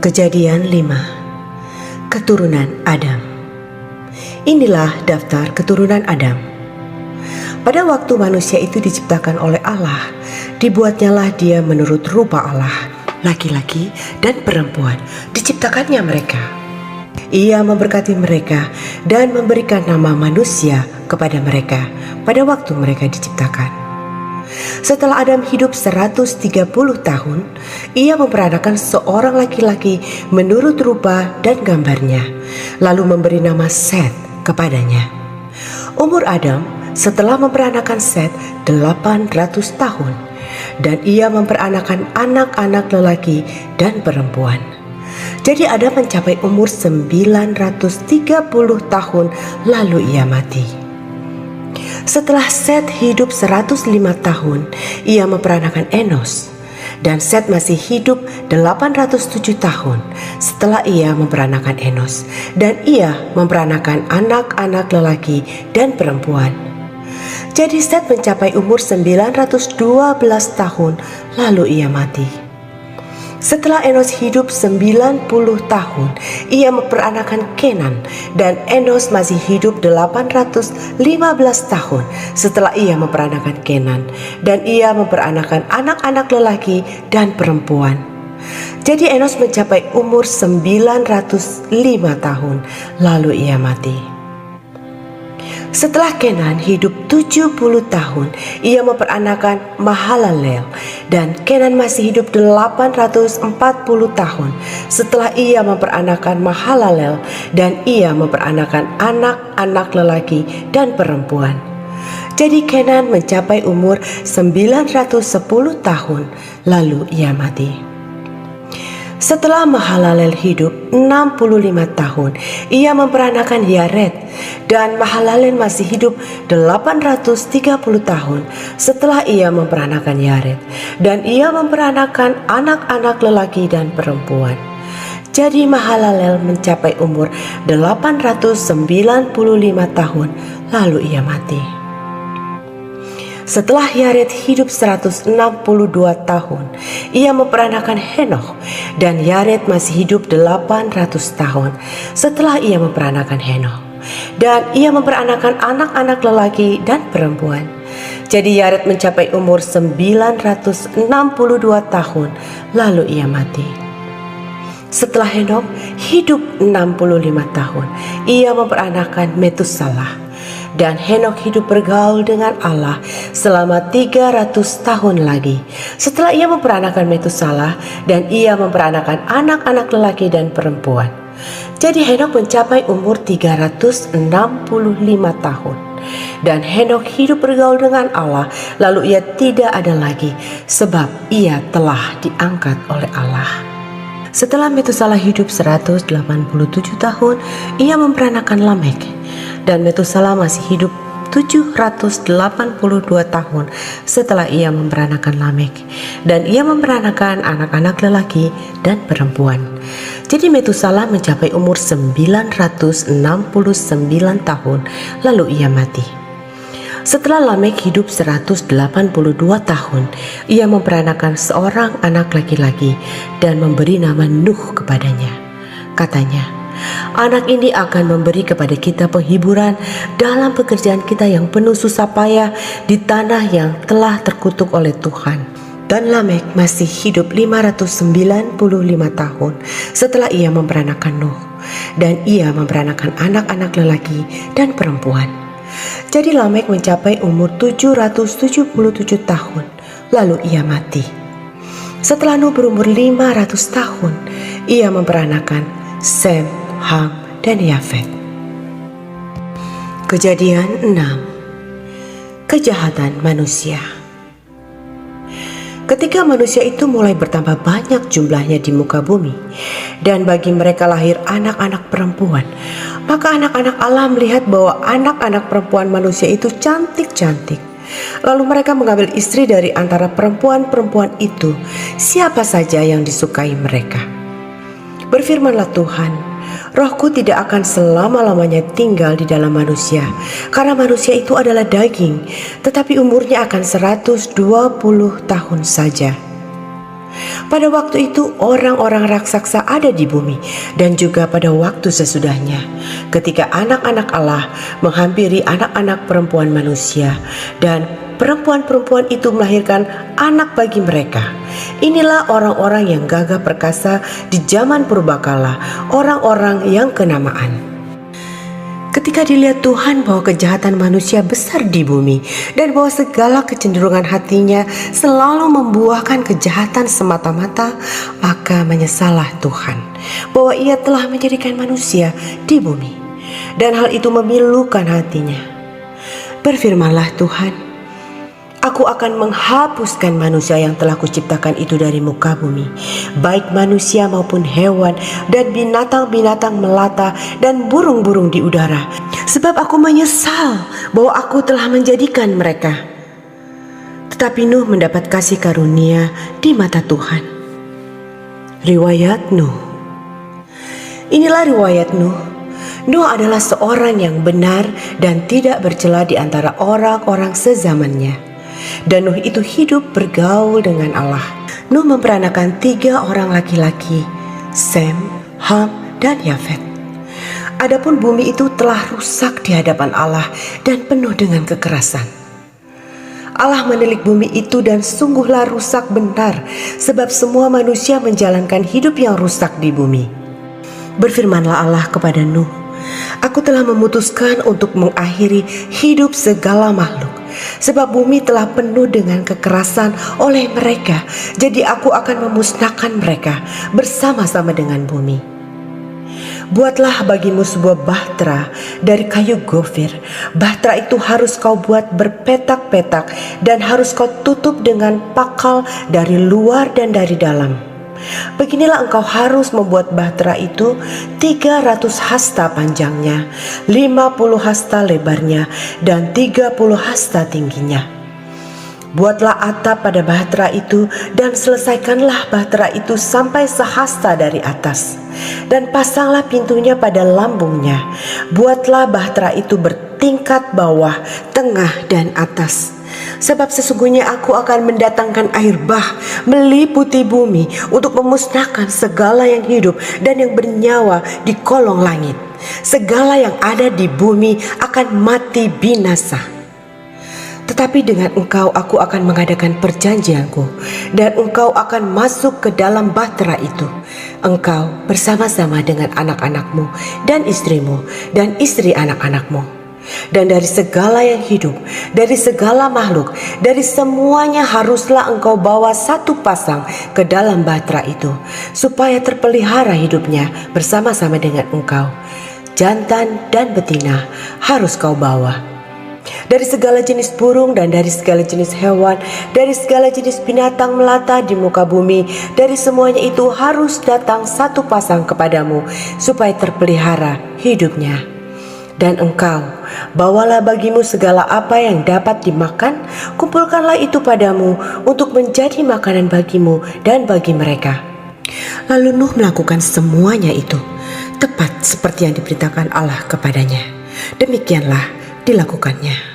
Kejadian 5. Keturunan Adam. Inilah daftar keturunan Adam. Pada waktu manusia itu diciptakan oleh Allah, dibuatnyalah dia menurut rupa Allah, laki-laki dan perempuan, diciptakannya mereka. Ia memberkati mereka dan memberikan nama manusia kepada mereka pada waktu mereka diciptakan. Setelah Adam hidup 130 tahun, ia memperanakan seorang laki-laki menurut rupa dan gambarnya, lalu memberi nama Set kepadanya. Umur Adam setelah memperanakan Set 800 tahun, dan ia memperanakan anak-anak lelaki dan perempuan. Jadi Adam mencapai umur 930 tahun lalu ia mati. Setelah Set hidup 105 tahun, ia memperanakan Enos. Dan Set masih hidup 807 tahun setelah ia memperanakan Enos. Dan ia memperanakan anak-anak lelaki dan perempuan. Jadi Set mencapai umur 912 tahun lalu ia mati. Setelah Enos hidup 90 tahun, ia memperanakan Kenan, dan Enos masih hidup 815 tahun setelah ia memperanakan Kenan, dan ia memperanakan anak-anak lelaki dan perempuan. Jadi Enos mencapai umur 905 tahun lalu ia mati. Setelah Kenan hidup 70 tahun, ia memperanakan Mahalalel, dan Kenan masih hidup 840 tahun setelah ia memperanakan Mahalalel, dan ia memperanakan anak-anak lelaki dan perempuan. Jadi Kenan mencapai umur 910 tahun lalu ia mati. Setelah Mahalalel hidup 65 tahun, ia memperanakan Yared, dan Mahalalel masih hidup 830 tahun setelah ia memperanakan Yared, dan ia memperanakan anak-anak lelaki dan perempuan. Jadi Mahalalel mencapai umur 895 tahun lalu ia mati. Setelah Yared hidup 162 tahun, ia memperanakan Henokh, dan Yared masih hidup 800 tahun setelah ia memperanakan Henokh, dan ia memperanakan anak-anak lelaki dan perempuan. Jadi Yared mencapai umur 962 tahun lalu ia mati. Setelah Henokh hidup 65 tahun, ia memperanakan Metusalah. Dan Henokh hidup bergaul dengan Allah selama 300 tahun lagi setelah ia memperanakan Metusalah, dan ia memperanakan anak-anak lelaki dan perempuan. Jadi Henokh mencapai umur 365 tahun. Dan Henokh hidup bergaul dengan Allah, lalu ia tidak ada lagi sebab ia telah diangkat oleh Allah. Setelah Metusalah hidup 187 tahun, ia memperanakan Lamek, dan Metusalah masih hidup 782 tahun setelah ia memperanakan Lamek, dan ia memperanakan anak-anak lelaki dan perempuan. Jadi Metusalah mencapai umur 969 tahun lalu ia mati. Setelah Lamek hidup 182 tahun, ia memperanakan seorang anak laki-laki dan memberi nama Nuh kepadanya. Katanya, anak ini akan memberi kepada kita penghiburan dalam pekerjaan kita yang penuh susah payah di tanah yang telah terkutuk oleh Tuhan. Dan Lamek masih hidup 595 tahun setelah ia memperanakan Nuh, dan ia memperanakan anak-anak lelaki dan perempuan. Jadi Lamek mencapai umur 777 tahun lalu ia mati. Setelah Nuh berumur 500 tahun, ia memperanakan Sem, Ham, dan Yafet. Kejadian 6. Kejahatan manusia. Ketika manusia itu mulai bertambah banyak jumlahnya di muka bumi, dan bagi mereka lahir anak-anak perempuan, maka anak-anak Allah melihat bahwa anak-anak perempuan manusia itu cantik-cantik. Lalu mereka mengambil istri dari antara perempuan-perempuan itu, siapa saja yang disukai mereka. Berfirmanlah Tuhan, Rohku tidak akan selama-lamanya tinggal di dalam manusia, karena manusia itu adalah daging, tetapi umurnya akan 120 tahun saja. Pada waktu itu orang-orang raksasa ada di bumi, dan juga pada waktu sesudahnya, ketika anak-anak Allah menghampiri anak-anak perempuan manusia, dan perempuan-perempuan itu melahirkan anak bagi mereka. Inilah orang-orang yang gagah perkasa di zaman purbakala, orang-orang yang kenamaan. Ketika dilihat Tuhan bahwa kejahatan manusia besar di bumi dan bahwa segala kecenderungan hatinya selalu membuahkan kejahatan semata-mata, maka menyesallah Tuhan bahwa ia telah menjadikan manusia di bumi, dan hal itu memilukan hatinya. Berfirmanlah Tuhan, Aku akan menghapuskan manusia yang telah kuciptakan itu dari muka bumi, baik manusia maupun hewan dan binatang-binatang melata dan burung-burung di udara. Sebab aku menyesal bahwa aku telah menjadikan mereka. Tetapi Nuh mendapat kasih karunia di mata Tuhan. Riwayat Nuh. Inilah riwayat Nuh. Nuh adalah seorang yang benar dan tidak bercela di antara orang-orang sezamannya. Dan Nuh itu hidup bergaul dengan Allah. Nuh memperanakan 3 orang laki-laki, Sem, Ham, dan Yafet. Adapun bumi itu telah rusak di hadapan Allah dan penuh dengan kekerasan. Allah menilik bumi itu dan sungguhlah rusak benar, sebab semua manusia menjalankan hidup yang rusak di bumi. Berfirmanlah Allah kepada Nuh, Aku telah memutuskan untuk mengakhiri hidup segala makhluk, sebab bumi telah penuh dengan kekerasan oleh mereka. Jadi aku akan memusnahkan mereka bersama-sama dengan bumi. Buatlah bagimu sebuah bahtera dari kayu gofir. Bahtera itu harus kau buat berpetak-petak dan harus kau tutup dengan pakal dari luar dan dari dalam. Beginilah engkau harus membuat bahtera itu 300 hasta panjangnya, 50 hasta lebarnya, dan 30 hasta tingginya. Buatlah atap pada bahtera itu dan selesaikanlah bahtera itu sampai sehasta dari atas, dan pasanglah pintunya pada lambungnya. Buatlah bahtera itu bertingkat bawah, tengah, dan atas. Sebab sesungguhnya aku akan mendatangkan air bah meliputi bumi untuk memusnahkan segala yang hidup dan yang bernyawa di kolong langit. Segala yang ada di bumi akan mati binasa. Tetapi dengan engkau aku akan mengadakan perjanjianku, dan engkau akan masuk ke dalam bahtera itu, engkau bersama-sama dengan anak-anakmu dan istrimu dan istri anak-anakmu. Dan dari segala yang hidup, dari segala makhluk, dari semuanya haruslah engkau bawa 1 pasang ke dalam bahtera itu, supaya terpelihara hidupnya bersama-sama dengan engkau. Jantan dan betina harus kau bawa. Dari segala jenis burung dan dari segala jenis hewan, dari segala jenis binatang melata di muka bumi, dari semuanya itu harus datang 1 pasang kepadamu, supaya terpelihara hidupnya. Dan engkau, bawalah bagimu segala apa yang dapat dimakan, kumpulkanlah itu padamu untuk menjadi makanan bagimu dan bagi mereka. Lalu Nuh melakukan semuanya itu, tepat seperti yang diberitakan Allah kepadanya. Demikianlah dilakukannya.